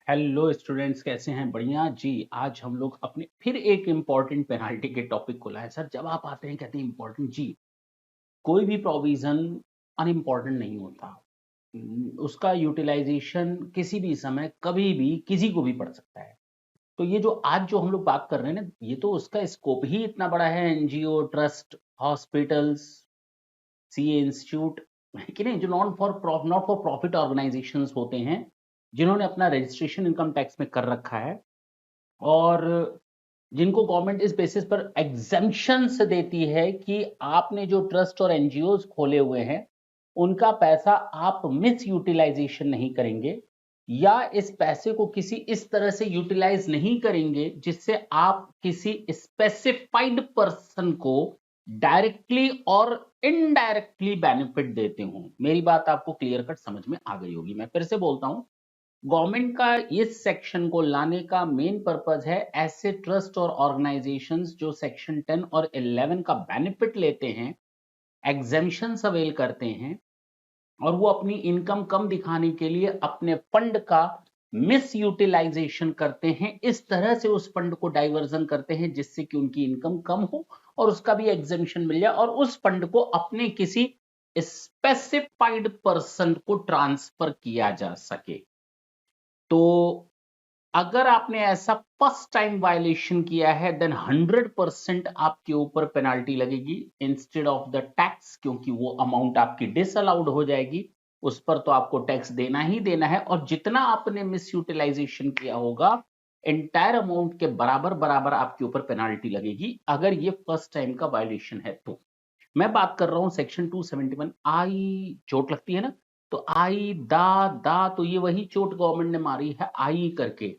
Hello students, कैसे हैं? बढ़िया जी। आज हम लोग अपने फिर एक इम्पॉर्टेंट पेनाल्टी के टॉपिक को लाए। सर जब आप आते हैं कहते हैं इम्पॉर्टेंट जी, कोई भी प्रोविजन अनइम्पॉर्टेंट नहीं होता। उसका यूटिलाइजेशन किसी भी समय कभी भी किसी को भी पड़ सकता है। तो ये जो आज जो हम लोग बात कर रहे हैं ना, ये तो उसका स्कोप ही इतना बड़ा है। NGO, trust, hospitals, CA institute कि नहीं, जो नॉट फॉर प्रॉफिट ऑर्गेनाइजेशंस होते हैं, जिन्होंने अपना रजिस्ट्रेशन इनकम टैक्स में कर रखा है और जिनको गवर्नमेंट इस बेसिस पर एग्जेम्पशंस देती है कि आपने जो ट्रस्ट और एनजीओज खोले हुए हैं उनका पैसा आप मिस यूटिलाइजेशन नहीं करेंगे, या इस पैसे को किसी इस तरह से यूटिलाइज नहीं करेंगे जिससे आप किसी स्पेसिफाइड पर्सन को डायरेक्टली और इनडायरेक्टली बेनिफिट देते हो। मेरी बात आपको क्लियर कट समझ में आ गई होगी। मैं फिर से बोलता हूं, गवर्नमेंट का इस सेक्शन को लाने का मेन पर्पज है ऐसे ट्रस्ट और ऑर्गेनाइजेशंस जो सेक्शन 10 और 11 का बेनिफिट लेते हैं, एग्जेम्पशंस अवेल करते हैं और वो अपनी इनकम कम दिखाने के लिए अपने फंड का मिस यूटिलाइजेशन करते हैं। इस तरह से उस फंड को डाइवर्जन करते हैं जिससे कि उनकी इनकम कम हो और उसका भी एग्जेम्पशन मिल जाए और उस फंड को अपने किसी स्पेसिफाइड पर्सन को ट्रांसफर किया जा सके। तो अगर आपने ऐसा फर्स्ट टाइम वायलेशन किया है देन 100% आपके यूपर पेनाल्टी लगेगी इंस्टेड ऑफ द टैक्स, क्योंकि वो अमाउंट आपकी डिसअलाउड हो जाएगी। उस पर तो आपको टैक्स देना ही देना है और जितना आपने मिस यूटिलाइजेशन किया होगा एंटायर अमाउंट के बराबर बराबर आपके ऊपर पेनाल्टी लगेगी अगर ये फर्स्ट टाइम का वायलेशन है। तो मैं बात कर रहा हूं सेक्शन 271। आई चोट लगती है ना, तो आई दा तो ये वही चोट गवर्नमेंट ने मारी है आई करके,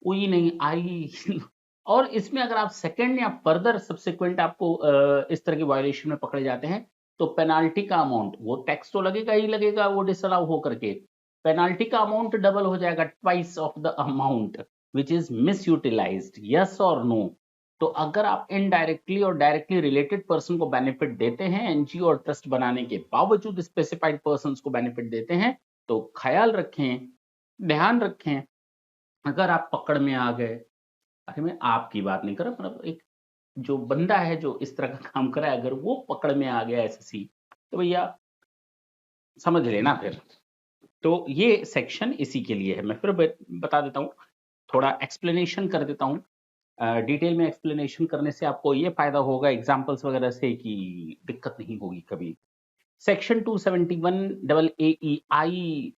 उई नहीं आई और इसमें अगर आप सेकंड या फर्दर सब्सिक्वेंट आपको इस तरह के वायलेशन में पकड़े जाते हैं तो पेनाल्टी का अमाउंट, वो टैक्स तो लगेगा ही लगेगा, वो डिसअलाउ हो करके पेनाल्टी का अमाउंट डबल हो जाएगा, twice of the amount which is misutilised. Yes और नो? तो अगर आप इनडायरेक्टली और डायरेक्टली रिलेटेड पर्सन को बेनिफिट देते हैं, एनजीओ और ट्रस्ट बनाने के बावजूद स्पेसिफाइड पर्सन को बेनिफिट देते हैं, तो ख्याल रखें, ध्यान रखें, अगर आप पकड़ में आ गए, अरे मैं आपकी बात नहीं कर रहा, मतलब एक जो बंदा है जो इस तरह का काम करा है, अगर वो पकड़ में आ गया एसएससी, तो भैया समझ लेना फिर। तो ये सेक्शन इसी के लिए है। मैं फिर बता देता हूँ, थोड़ा एक्सप्लेनेशन कर देता हूँ। डिटेल में एक्सप्लेनेशन करने से आपको ये फायदा होगा एग्जाम्पल्स वगैरह से कि दिक्कत नहीं होगी कभी। Section 271 AEI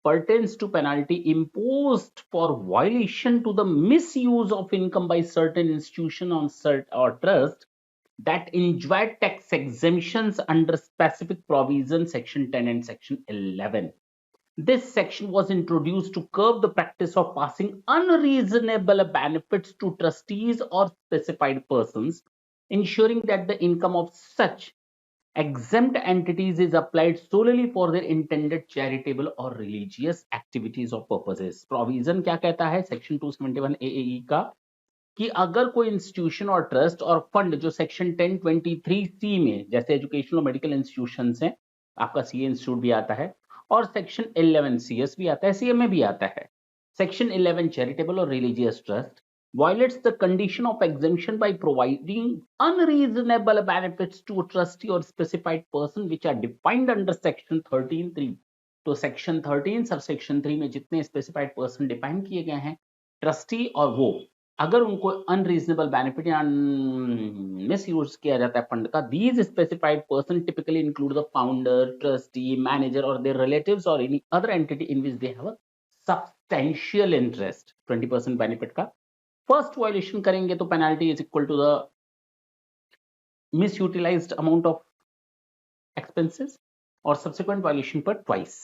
pertains to penalty imposed for violation to the misuse of income by certain institution or trust that enjoy tax exemptions under specific provisions Section 10 and Section 11. This section was introduced to curb the practice of passing unreasonable benefits to trustees or specified persons, ensuring that the income of such exempt entities is applied solely for their intended charitable or religious activities or purposes. Provision क्या कहता है section 271 AAE का, कि अगर कोई institution और trust और fund जो सेक्शन 1023C में, जैसे एजुकेशनल और मेडिकल इंस्टीट्यूशंस हैं, आपका सीए इंस्टीट्यूट भी आता है और सेक्शन 11 सीएस भी आता है, सीएमए भी आता है, सेक्शन 11 चैरिटेबल और religious trust violates the condition of exemption by providing unreasonable benefits to a trustee or specified person which are defined under section 13(3). तो सेक्शन 13 सब सेक्शन 3 में जितने स्पेसिफाइड पर्सन डिफाइन किए गए हैं, ट्रस्टी और वो, अगर उनको अनरीजनेबल बेनिफिट या मिस यूज किया जाता है फंड का, these specified person typically include the founder, trustee, manager और देयर रिलेटिव्स और any other entity in which they have a substantial interest. 20% benefit का फर्स्ट वायलेशन करेंगे तो penalty is equal to the misutilised amount of expenses और subsequent violation पर twice.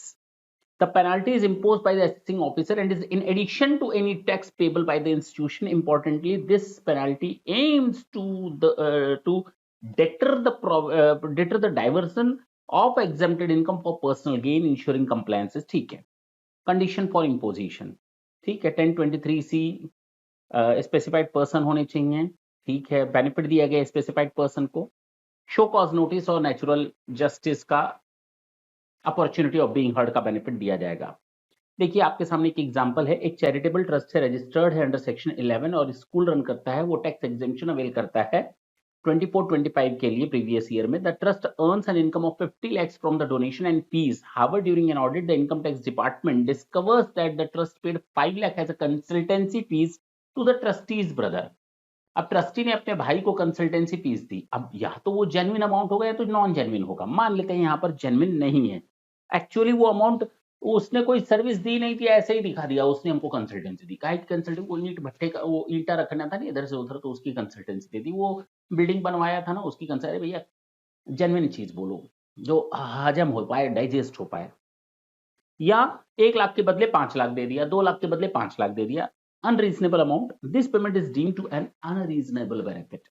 The penalty is imposed by the assessing officer and is in addition to any tax payable by the institution. Importantly, this penalty aims to deter the diversion of exempted income for personal gain, ensuring compliance. ठीक है। Condition for imposition, ठीक है, 1023C specified person होने चाहिए, ठीक है, benefit दिया गया स्पेसिफाइड पर्सन को, शो कॉज नोटिस और नेचुरल जस्टिस का अपॉर्चुनिटी ऑफ बीइंग हर्ड का बेनिफिट दिया जाएगा। देखिए आपके सामने एक एग्जांपल है, एक चैरिटेबल ट्रस्ट है, रजिस्टर्ड है अंडर सेक्शन 11 और स्कूल रन करता है, वो टैक्स एग्जेम्पशन अवेल करता है 24-25 के लिए प्रीवियस ईयर में. The trust earns an income of 50 lakhs from the donation and fees. However during an audit the income tax department discovers that the trust paid 5 lakh as a consultancy fees to the trustee's brother. अब trustee ने अपने भाई को consultancy fees दी. अब या तो वो genuine amount होगा या तो नॉन जेन्युइन होगा. मान लेते हैं यहाँ पर जेन्युइन नहीं है, एक्चुअली वो अमाउंट उसने कोई सर्विस दी नहीं थी, ऐसे ही दिखा दिया उसने हमको कंसल्टेंसी दी. काहे की कंसल्टेंसी? वो ईंट भट्टे का वो ईंटा रखना था ना इधर से उधर, तो उसकी कंसल्टेंसी दे दी. वो बिल्डिंग बनवाया था ना, उसकी कंसल्टेंसी. भैया जेन्युइन चीज बोलो जो हजम हो पाए, डाइजेस्ट हो पाए. या 1 लाख के बदले 5 लाख दे दिया, 2 लाख के बदले 5 लाख दे दिया. Unreasonable amount. This payment is deemed to an unreasonable benefit.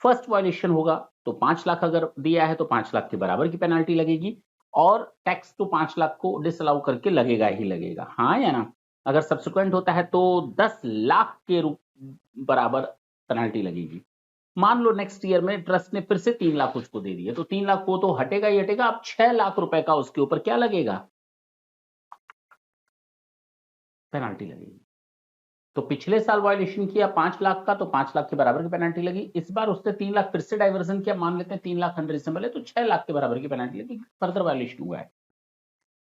First violation होगा तो 5 लाख अगर दिया है तो 5 लाख के बराबर की पेनाल्टी लगेगी, और टैक्स तो 5 लाख को डिसअलाउ करके लगेगा ही लगेगा. हाँ या ना? अगर सब्सिक्वेंट होता है तो 10 लाख के बराबर पेनाल्टी लगेगी. मान लो नेक्स्ट ईयर में ट्रस्ट ने फिर से 3 लाख उसको दे दिए, तो 3 लाख वो तो हटेगा ही हटेगा. अब 6 लाख रुपए का उसके ऊपर क्या लगेगा? पेनाल्टी लगेगी. तो पिछले साल वायलेशन किया 5 लाख का, तो 5 लाख के बराबर की पेनाल्टी लगी. इस बार उसने 3 लाख फिर से डाइवर्जन किया, मान लेते हैं 3 लाख अनरीजनेबल है, तो 6 लाख के बराबर की पेनाल्टी लगी. फर्दर वायलेशन हुआ है,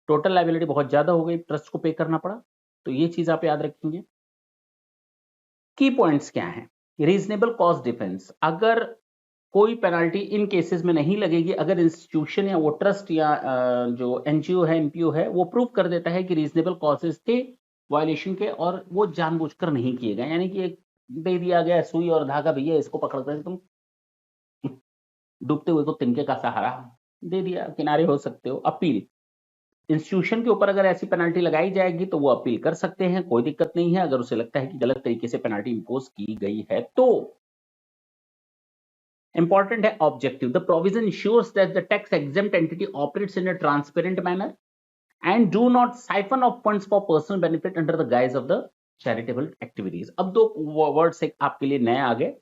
टोटल लायबिलिटी बहुत ज्यादा हो गई, ट्रस्ट को पे करना पड़ा. तो ये चीज आप याद रखेंगे. की पॉइंट्स क्या है? Reasonable cost defence. अगर कोई पेनाल्टी इन केसेस में नहीं लगेगी अगर इंस्टीट्यूशन या वो ट्रस्ट या जो एनजीओ है, एनपीओ है, वो प्रूव कर देता है कि रीजनेबल कॉजेस थे वायलेशन के और वो जानबूझकर नहीं किए गए. यानी कि एक दे दिया गया सुई और धागा, भैया इसको पकड़ कर तुम डूबते हुए को तिनके का सहारा दे दिया, किनारे हो सकते हो. अपील. इंस्टीट्यूशन के ऊपर अगर ऐसी पेनाल्टी लगाई जाएगी तो वो अपील कर सकते हैं, कोई दिक्कत नहीं है, अगर उसे लगता है कि गलत तरीके से पेनाल्टी इंपोज की गई है तो. Important है objective. The provision ensures that the tax exempt entity operates in a transparent manner and do not siphon off funds for personal benefit under the guise of the charitable activities. अब दो words एक आपके लिए नए आ गए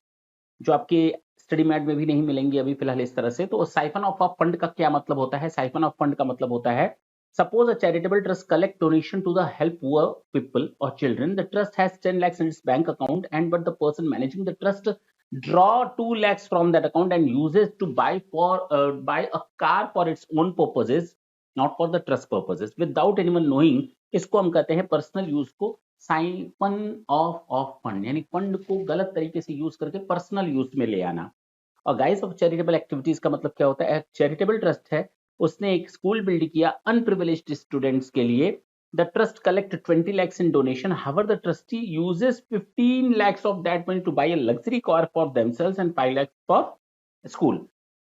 जो आपके study mat में भी नहीं मिलेंगे अभी फिलहाल इस तरह से. तो साइफन ऑफ फंड का क्या मतलब होता है? साइफन ऑफ फंड का मतलब होता है, suppose a charitable trust collect donation to the help poor people or children. The trust has 10 lakhs in its bank account, and but the person managing the trust draw 2 lakhs from that account and uses to buy a car for its own purposes, not for the trust purposes, without anyone knowing. इसको हम कहते हैं personal use को siphon of fund, यानी fund को गलत तरीके से यूज करके पर्सनल यूज में ले आना. और गाइस ऑफ चैरिटेबल एक्टिविटीज का मतलब क्या होता है? चैरिटेबल ट्रस्ट है, उसने एक स्कूल बिल्ड किया अनप्रिविलेज्ड स्टूडेंट्स के लिए. The trust collect 20 lakhs in donation. However, the trustee uses 15 lakhs of that money to buy a luxury car for themselves and 5 lakhs for school.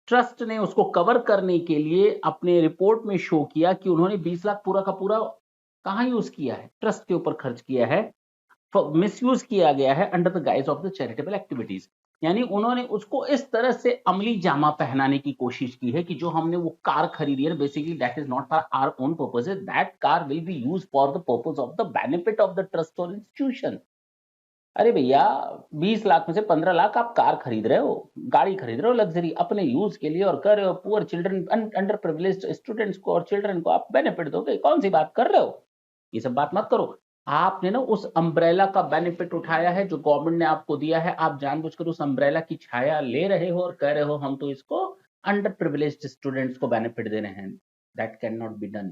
Trust ने उसको cover करने के लिए अपने report में शो किया कि उन्होंने 20 लाख पूरा का पूरा कहां यूज किया है? ट्रस्ट के ऊपर खर्च किया है, मिसयूज किया गया है under the guys of the charitable activities. यानी उन्होंने उसको इस तरह से अमली जामा पहनाने की कोशिश की है कि जो हमने वो कार खरीदी है, basically that is not for our own purposes, that car will be used for the purpose of the benefit of the trust और इंस्टीट्यूशन. अरे भैया 20 लाख में से 15 लाख आप कार खरीद रहे हो, गाड़ी खरीद रहे हो लग्जरी अपने यूज के लिए, और कर रहे हो poor children, under privileged students को और चिल्ड्रन को आप बेनिफिट दोगे. कौन सी बात कर रहे हो? ये सब बात मत करो. आपने ना उस अम्ब्रेला का बेनिफिट उठाया है जो गवर्नमेंट ने आपको दिया है, आप जानबूझकर उस अम्ब्रेला की छाया ले रहे हो और कह रहे हो हम तो इसको अंडर प्रिविलेज्ड स्टूडेंट्स को बेनिफिट दे रहे हैं. That can not be done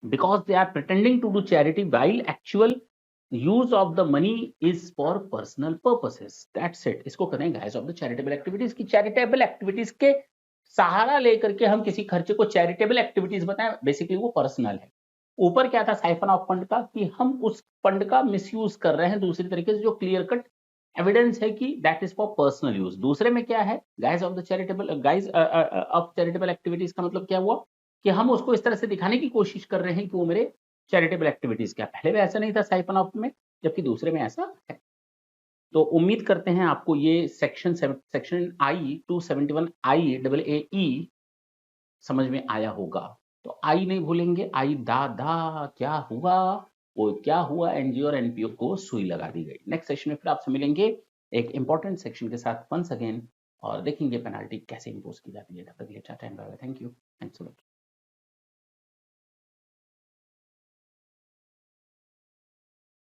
because they are pretending to do charity while actual use of the money is for personal purposes. That's it. इसको करें guise of the charitable activities की charitable activities के सहारा लेकर के हम किसी खर्चे को चैरिटेबल एक्टिविटीज बताएं, बेसिकली वो पर्सनल है. ऊपर क्या था साइफन ऑफ फंड का? कि हम उस फंड का मिसयूज कर रहे हैं दूसरी तरीके से, जो क्लियर कट एविडेंस है कि that is for personal use. दूसरे में क्या है? Guys of the charitable guys of charitable activities का मतलब क्या हुआ? कि हम उसको इस तरह से दिखाने की कोशिश कर रहे हैं कि वो मेरे चैरिटेबल एक्टिविटीज क्या. पहले में ऐसा नहीं था साइफन ऑफ में, जबकि दूसरे में ऐसा है. तो उम्मीद करते हैं आपको ये section I 271 I double A समझ में आया होगा. तो आई नहीं भूलेंगे, आई दा क्या हुआ, वो क्या हुआ, एनजीओ और एनपीओ को सुई लगा दी गई. नेक्स्ट सेशन में फिर आपसे मिलेंगे एक इंपॉर्टेंट सेक्शन के साथ वंस अगेन, और देखेंगे पेनाल्टी कैसे इंपोज की जाती है. तब तक के लिए tata and bye bye. Thank you. Thanks a lot.